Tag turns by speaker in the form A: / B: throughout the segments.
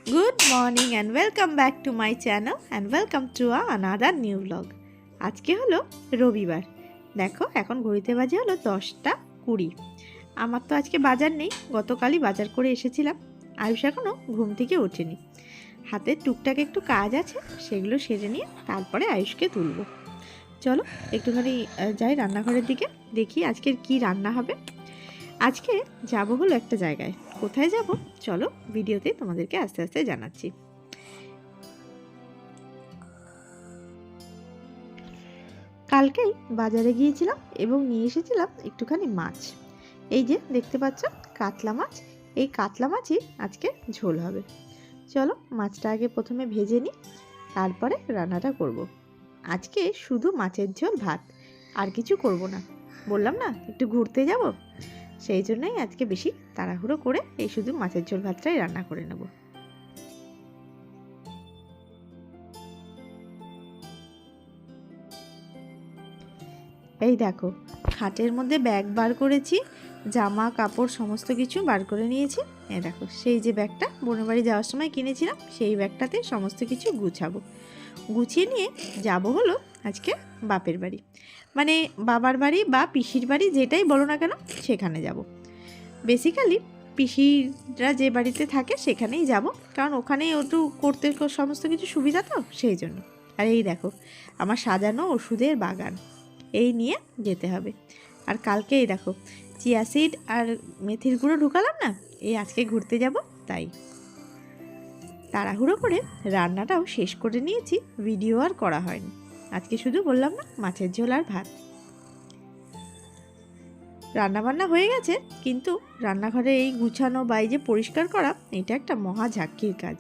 A: Good morning and welcome back to my channel and welcome to another new vlog. আজকে হলো রবিবার। দেখো এখন ঘড়িতে বাজে হলো 10:20। আমার তো আজকে বাজার নেই, গতকালই বাজার করে এসেছিলাম। আয়ুষ এখনও ঘুম থেকে ওঠেনি। হাতে টুকটাক একটু কাজ আছে, সেগুলো সেরে নিয়ে তারপরে আয়ুষকে তুলব। চলো একটুখানি যাই রান্নাঘরের দিকে, দেখি আজকের কি রান্না হবে। আজকে যাব হলো একটা জায়গায়। কোথায় যাব চলো ভিডিওতে তোমাদেরকে আস্তে আস্তে জানাচ্ছি। কালকেই বাজারে গিয়েছিলাম এবং নিয়ে এসেছিলাম একটুখানি মাছ। এই যে দেখতে পাচ্ছ কাতলা মাছ, এই কাতলা মাছই আজকে ঝোল হবে। চলো মাছটা আগে প্রথমে ভেজে নিই, তারপরে রান্নাটা করব। আজকে শুধু মাছের ঝোল ভাত, আর কিছু করব না। বললাম না একটু ঘুরতে যাব, সেই জন্যই আজকে বেশি তাড়াহুড়ো করে এই শুধু মাছের ঝোল ভাতটাই রান্না করে নেব। এই দেখো খাটের মধ্যে ব্যাগ বার করেছি, জামা কাপড় সমস্ত কিছু বার করে নিয়েছি। এই দেখো সেই যে ব্যাগটা বোনের বাড়ি যাওয়ার সময় কিনেছিলাম, সেই ব্যাগটাতে সমস্ত কিছু গুছাবো। গুছিয়ে নিয়ে যাব হলো আজকে বাপের বাড়ি, মানে বাবার বাড়ি বা পিসির বাড়ি যেটাই বলো না কেন সেখানে যাব। বেসিক্যালি পিসিরা যে বাড়িতে থাকে সেখানেই যাব, কারণ ওখানেই একটু করতে সমস্ত কিছু সুবিধা, তো সেই জন্য। আর এই দেখো আমার সাজানো ওষুধের বাগান, এই নিয়ে যেতে হবে। আর কালকে এই দেখো চিয়া সিড আর মেথির গুঁড়ো ঢুকালাম না, এই আজকে ঘুরতে যাব তাই তাড়াহুড়ো করে রান্নাটাও শেষ করে নিয়েছি, ভিডিও আর করা হয়নি। আজকে শুধু বললাম না মাছের ঝোল আর ভাত। রান্নাবান্না হয়ে গেছে, কিন্তু রান্নাঘরে এই গুছানো বা এই যে পরিষ্কার করা, এটা একটা মহা ঝাক্কির কাজ।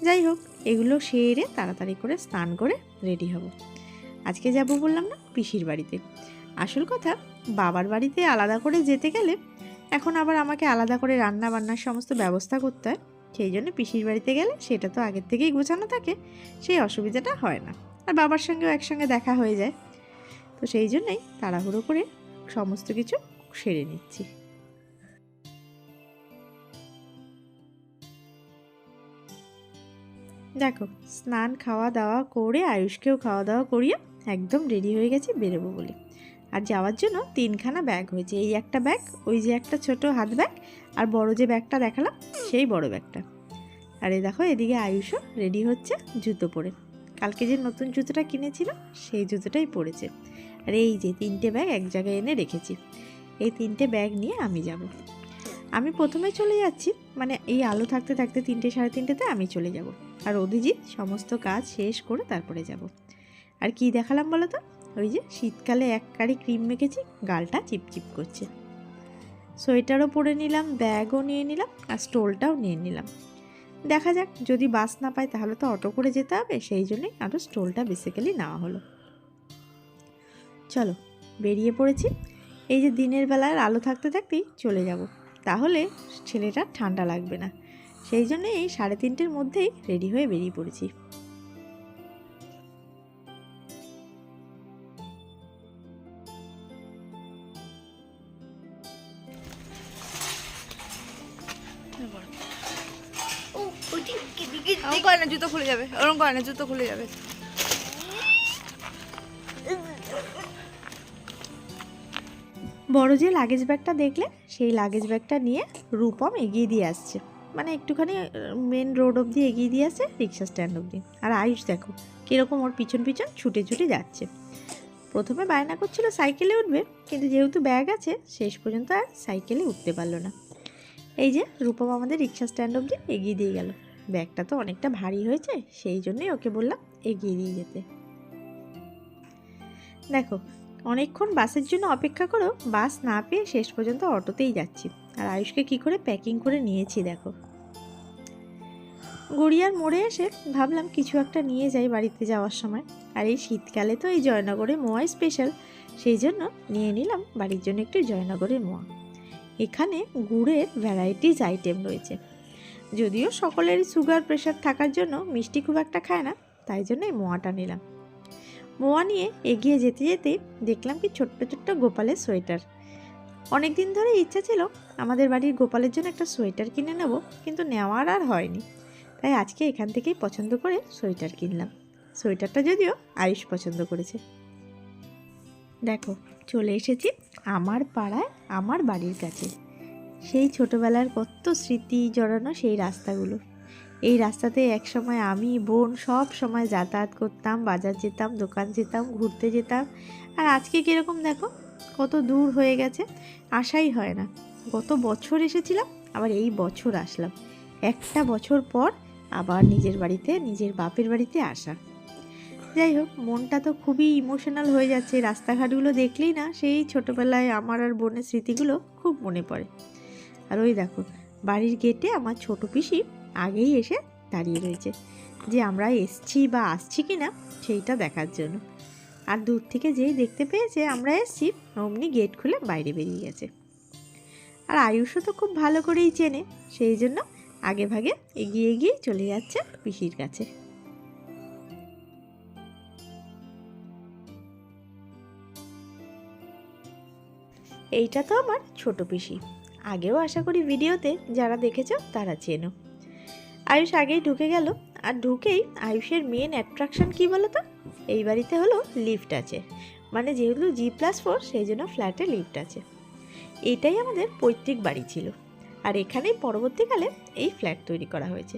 A: যাই হোক এগুলো সেরে তাড়াতাড়ি করে স্নান করে রেডি হব। আজকে যাব বললাম না পিসির বাড়িতে। আসল কথা বাবার বাড়িতে আলাদা করে যেতে গেলে এখন আবার আমাকে আলাদা করে রান্না বান্নার সমস্ত ব্যবস্থা করতে হয়। সেই জন্য পিসির বাড়িতে গেলে সেটা তো আগের থেকেই গোছানো থাকে, সেই অসুবিধাটা হয় না। আর বাবার সঙ্গেও একসঙ্গে দেখা হয়ে যায়, তো সেই জন্যই তাড়াহুড়ো করে সমস্ত কিছু সেরে নিচ্ছি। দেখো স্নান খাওয়া দাওয়া করে আয়ুষকেও খাওয়া দাওয়া করিয়ে একদম রেডি হয়ে গেছি বেরোবো বলে। আর যাওয়ার জন্য 3খানা ব্যাগ হয়েছে, এই একটা ব্যাগ, ওই যে একটা ছোট হাত ব্যাগ, আর বড় যে ব্যাগটা দেখালাম সেই বড় ব্যাগটা। আর এই দেখো এদিকে আয়ুষও রেডি হচ্ছে জুতো পরে। কালকে যে নতুন জুতোটা কিনেছিল সেই জুতোটাই পরেছে। আর এই যে 3টে ব্যাগ এক জায়গায় এনে রেখেছি, এই 3টে ব্যাগ নিয়ে আমি যাব। আমি প্রথমে চলে যাচ্ছি, মানে এই আলো থাকতে থাকতে 3টে সাড়ে 3টেতে আমি চলে যাব। আর অভিজি সমস্ত কাজ শেষ করে তারপরে যাব। আর কি দেখালাম বলো তো, ওই যে শীতকালে এক কারি ক্রিম মেখেছি, গালটা চিপচিপ করছে। সোয়েটারও পরে নিলাম, ব্যাগও নিয়ে নিলাম, আর স্টোলটাও নিয়ে নিলাম। দেখা যাক যদি বাস না পাই তাহলে তো অটো করে যেতে হবে, সেই জন্যই আরও স্টোলটা বেসিক্যালি নেওয়া হলো। চলো বেরিয়ে পড়েছি। এই যে দিনের বেলার আলো থাকতে থাকতেই চলে যাব, তাহলে ছেলেটার ঠান্ডা লাগবে না। সেই জন্য এই 3:30-র মধ্যেই রেডি হয়ে বেরিয়ে পড়েছি।
B: জুতো খুলে যাবে, ওরকম করে না, জুতো খুলে যাবে।
A: বড় যে লাগেজ ব্যাগটা দেখলে, সেই লাগেজ ব্যাগটা নিয়ে রূপম এগিয়ে দিয়ে আসছে, মানে একটুখানি মেন রোড অবধি এগিয়ে দিয়ে আসছে, রিক্সা স্ট্যান্ড অবধি। আর আয়ুষ দেখো কীরকম ওর পিছন পিছন ছুটে ছুটে যাচ্ছে। প্রথমে বায়না করছিল সাইকেলে উঠবে, কিন্তু যেহেতু ব্যাগ আছে শেষ পর্যন্ত আর সাইকেলে উঠতে পারলো না। এই যে রূপম আমাদের রিক্সা স্ট্যান্ড অবধি এগিয়ে দিয়ে গেল। ব্যাগটা তো অনেকটা ভারী হয়েছে, সেই জন্যই ওকে বললাম এগিয়ে দিয়ে যেতে। দেখো অনেকক্ষণ বাসের জন্য অপেক্ষা করেও বাস না পেয়ে শেষ পর্যন্ত অটোতেই যাচ্ছি। আর আয়ুষকে কি করে প্যাকিং করে নিয়েছি দেখো। গড়িয়ার মোড়ে এসে ভাবলাম কিছু একটা নিয়ে যাই বাড়িতে যাওয়ার সময়। আর এই শীতকালে তো এই জয়নগরের মোয়াই স্পেশাল, সেই জন্য নিয়ে নিলাম বাড়ির জন্য একটু জয়নগরের মোয়া। এখানে গুড়ের ভ্যারাইটিস আইটেম রয়েছে, যদিও সকলেরই সুগার প্রেশার থাকার জন্য মিষ্টি খুব একটা খায় না, তাই জন্য এই মোয়াটা নিলাম। মোয়া নিয়ে এগিয়ে যেতে যেতে দেখলাম কি ছোট্ট ছোট্ট গোপালের সোয়েটার। অনেক দিন ধরে ইচ্ছা ছিল আমাদের বাড়ির গোপালের জন্য একটা সোয়েটার কিনে নেব, কিন্তু নেওয়ার আর হয়নি। তাই আজকে এখান থেকেই পছন্দ করে সোয়েটার কিনলাম। সোয়েটারটা যদিও আয়ুষ পছন্দ করেছে। দেখো চলে এসেছি আমার পাড়ায়, আমার বাড়ির কাছে। সেই ছোটোবেলার কত স্মৃতি জড়ানো সেই রাস্তাগুলো। এই রাস্তাতে একসময় আমি, বোন সব সময় যাতায়াত করতাম, বাজার যেতাম, দোকান যেতাম, ঘুরতে যেতাম। আর আজকে কীরকম দেখো, কত দূর হয়ে গেছে, আসাই হয় না। গত বছর এসেছিলাম, আবার এই বছর আসলাম। একটা বছর পর আবার নিজের বাড়িতে, নিজের বাপের বাড়িতে আসা। যাই হোক, মনটা তো খুবই ইমোশনাল হয়ে যাচ্ছে। রাস্তাঘাটগুলো দেখলেই না সেই ছোটোবেলায় আমার আর বোনের স্মৃতিগুলো খুব মনে পড়ে। আর ওই দেখো, বাড়ির গেটে আমার ছোট পিসি আগেই এসে দাঁড়িয়ে রয়েছে, যে আমরা এসছি বা আসছি কি না সেইটা দেখার জন্য। আর দূর থেকে যেই দেখতে পেয়েছে আমরা এসছি, অমনি গেট খুলে বাইরে বেরিয়ে গেছে। আর আয়ুষও তো খুব ভালো করেই চেনে, সেই জন্য আগে ভাগে এগিয়ে এগিয়ে চলে যাচ্ছে পিসির কাছে। এইটা তো আমার ছোট পিসি, আগেও আশা করি ভিডিওতে যারা দেখেছো তারা চেনো। আয়ুষ আগেই ঢুকে গেল, আর ঢুকেই আয়ুষের মেন অ্যাট্রাকশন কী বলো তো, এই বাড়িতে হলো লিফট আছে। মানে যেহেতু G+4 সেই জন্য ফ্ল্যাটে লিফট আছে। এইটাই আমাদের পৈতৃক বাড়ি ছিল, আর এখানেই পরবর্তীকালে এই ফ্ল্যাট তৈরি করা হয়েছে।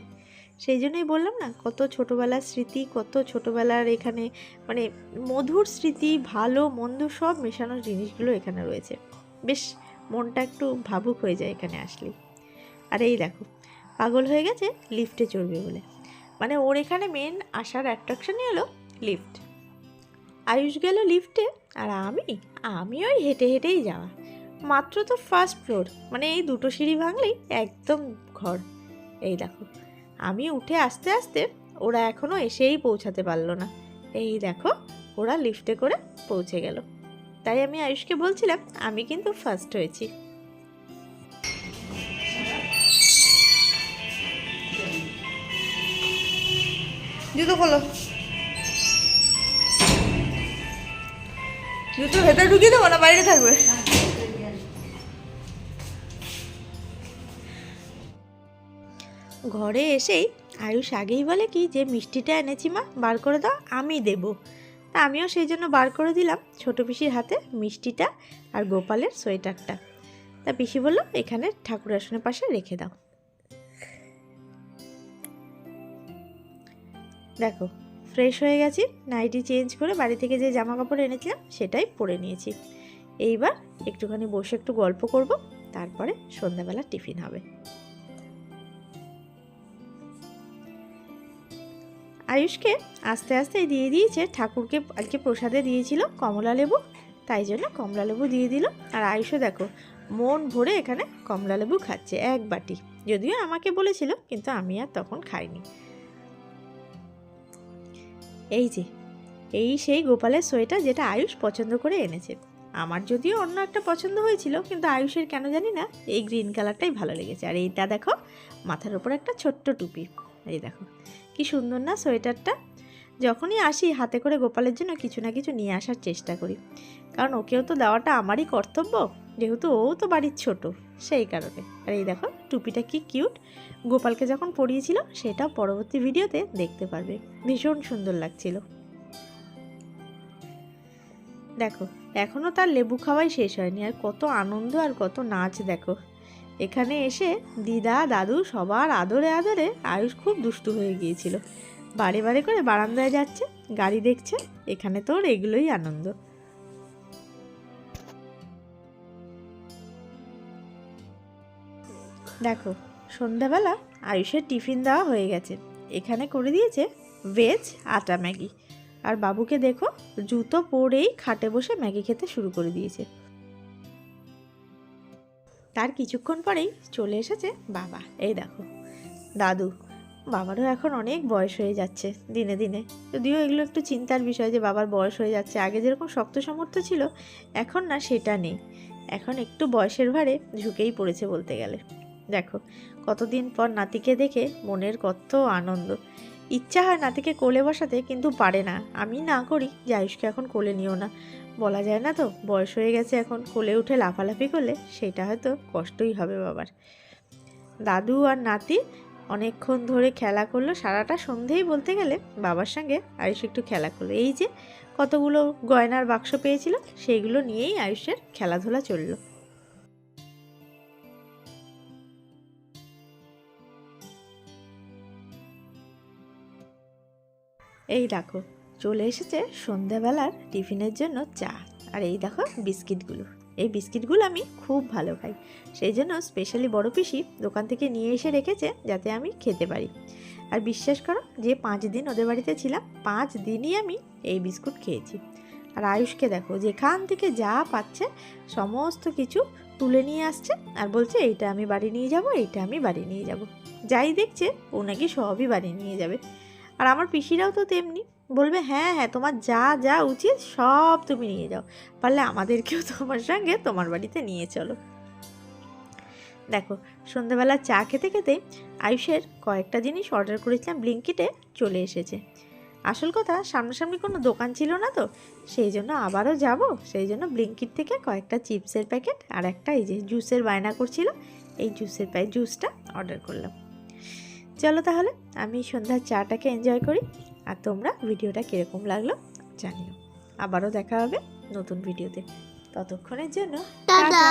A: সেই জন্যই বললাম না, কত ছোটোবেলার স্মৃতি, কত ছোটোবেলার এখানে মানে মধুর স্মৃতি, ভালো মন্দ সব মেশানো জিনিসগুলো এখানে রয়েছে। বেশ মনটা একটু ভাবুক হয়ে যায় এখানে আসলেই। আর এই দেখো, পাগল হয়ে গেছে লিফটে চড়বে বলে। মানে ওর এখানে মেন আসার অ্যাট্রাকশনই হলো লিফট। আয়ুষ গেল লিফটে, আর আমি ওই হেঁটে হেঁটেই যাওয়া। মাত্র তো ফার্স্ট ফ্লোর, মানে এই দুটো সিঁড়ি ভাঙলেই একদম ঘর। এই দেখো, আমি উঠে আস্তে আস্তে ওরা এখনও এসেই পৌঁছাতে পারলো না। এই দেখো, ওরা লিফটে করে পৌঁছে গেল। তাই আমি আয়ুষকে বলছিলাম আমি কিন্তু ফার্স্ট হয়েছি।
B: জুতো খোলো, জুতো ভেতরে ঢুকিয়ে দেবো না বাইরে থাকবে?
A: ঘরে এসেই আয়ুষ আগেই বলে কি যে মিষ্টিটা এনেছি মা, বার করে দাও, আমি দেব। তা আমিও সেই জন্য বার করে দিলাম ছোটো পিসির হাতে মিষ্টিটা আর গোপালের সোয়েটারটা। তা পিসি বলল এখানে ঠাকুর আসনের পাশে রেখে দাও। দেখো ফ্রেশ হয়ে গেছি, নাইটি চেঞ্জ করে বাড়ি থেকে যে জামা কাপড় এনেছিলাম সেটাই পরে নিয়েছি। এইবার একটুখানি বসে একটু গল্প করব, তারপরে সন্ধ্যাবেলা টিফিন হবে। আয়ুষকে আস্তে আস্তে দিয়ে দিয়েছে, ঠাকুরকে আজকে প্রসাদে দিয়েছিল কমলা লেবু, তাই জন্য কমলা লেবু দিয়ে দিল। আর আয়ুষও দেখো মন ভরে এখানে কমলা লেবু খাচ্ছে এক বাটি, যদিও আমাকে বলেছিল কিন্তু আমি আর তখন খাইনি। এই যে এই সেই গোপালের সোয়েটার যেটা আয়ুষ পছন্দ করে এনেছে। আমার যদিও অন্য একটা পছন্দ হয়েছিল, কিন্তু আয়ুষের কেন জানি না এই গ্রিন কালারটাই ভালো লেগেছে। আর এইটা দেখো, মাথার ওপর একটা ছোট্ট টুপি। এই দেখো কি সুন্দর না সোয়েটারটা। যখনই আসি হাতে করে গোপালের জন্য কিছু না কিছু নিয়ে আসার চেষ্টা করি, কারণ ওকেও তো দেওয়াটা আমারই কর্তব্য, যেহেতু ও তো বাড়ির ছোট, সেই কারণে। আর এই দেখো টুপিটা কি কিউট, গোপালকে যখন পরিয়েছিল সেটাও পরবর্তী ভিডিওতে দেখতে পারবে, ভীষণ সুন্দর লাগছিল। দেখো এখনও তার লেবু খাওয়াই শেষ হয়নি, আর কত আনন্দ আর কত নাচ। দেখো এখানে এসে দিদা দাদু সবার আদরে আদরে আয়ুষ খুব দুষ্টু হয়ে গিয়েছিল। বারে বারে করে বারান্দায় যাচ্ছে, গাড়ি দেখছে, এখানে তো ওর এগুলোই আনন্দ। দেখো সন্ধ্যাবেলা আয়ুষের টিফিন দেওয়া হয়ে গেছে। এখানে করে দিয়েছে ভেজ আটা ম্যাগি, আর বাবুকে দেখো জুতো পরেই খাটে বসে ম্যাগি খেতে শুরু করে দিয়েছে। তার কিছুক্ষণ পরেই চলে এসেছে বাবা। এই দেখো দাদু, বাবারও এখন অনেক বয়স হয়ে যাচ্ছে দিনে দিনে, যদিও এগুলো একটু চিন্তার বিষয় যে বাবার বয়স হয়ে যাচ্ছে। আগে যেরকম শক্ত সামর্থ্য ছিল এখন না সেটা নেই, এখন একটু বয়সের ভারে ঝুঁকেই পড়েছে বলতে গেলে। দেখো কতদিন পর নাতিকে দেখে মনের কত আনন্দ। ইচ্ছা হয় নাতিকে কোলে বসাতে, কিন্তু পারে না। আমি না করি যে আয়ুষকে এখন কোলে নিও না, বলা যায় না তো, বয়স হয়ে গেছে এখন, কোলে উঠে লাফালাফি করলে সেটা হয়তো কষ্টই হবে বাবার। দাদু আর নাতি অনেকক্ষণ ধরে খেলা করলো, সারাটা সন্ধেই বলতে গেলে বাবার সঙ্গে আয়ুষ একটু খেলা করলো। এই যে কতগুলো গয়নার বাক্স পেয়েছিল সেইগুলো নিয়েই আয়ুষের খেলাধুলা চললো। এই দেখো চলে এসেছে সন্ধ্যাবেলার টিফিনের জন্য চা, আর এই দেখো বিস্কিটগুলো। এই বিস্কিটগুলো আমি খুব ভালো খাই, সেই জন্য স্পেশালি বড় পিসি দোকান থেকে নিয়ে এসে রেখেছে যাতে আমি খেতে পারি। আর বিশ্বাস করো যে 5 দিন ওদের বাড়িতে ছিলাম, 5 দিনই আমি এই বিস্কুট খেয়েছি। আর আয়ুষকে দেখো যেখান থেকে যা পাচ্ছে সমস্ত কিছু তুলে নিয়ে আসছে আর বলছে এইটা আমি বাড়ি নিয়ে যাব, এইটা আমি বাড়ি নিয়ে যাব। যাই দেখছে ও নাকি সবই বাড়ি নিয়ে যাবে। আর আমার পিসিরাও তো তেমনি, বলবে হ্যাঁ হ্যাঁ তোমার যা যা উচিত সব তুমি নিয়ে যাও, পারলে আমাদেরকেও তোমার সঙ্গে তোমার বাড়িতে নিয়ে চলো। দেখো সন্ধ্যাবেলা চা খেতে খেতে আয়ুষের কয়েকটা জিনিস অর্ডার করেছিলাম ব্লিঙ্কিটে, চলে এসেছে। আসল কথা সামনাসামনি কোনো দোকান ছিল না তো, সেই জন্য আবারও যাব, সেই জন্য ব্লিঙ্কিট থেকে কয়েকটা চিপসের প্যাকেট আর একটা এই যে জুসের বায়না করছিল, এই জুসটা অর্ডার করলাম। চলো তাহলে আমি সন্ধ্যার চাটাকে এনজয় করি, আর তোমরা ভিডিওটা কীরকম লাগলো জানিও। আবারও দেখা হবে নতুন ভিডিওতে, ততক্ষণের জন্য টাটা।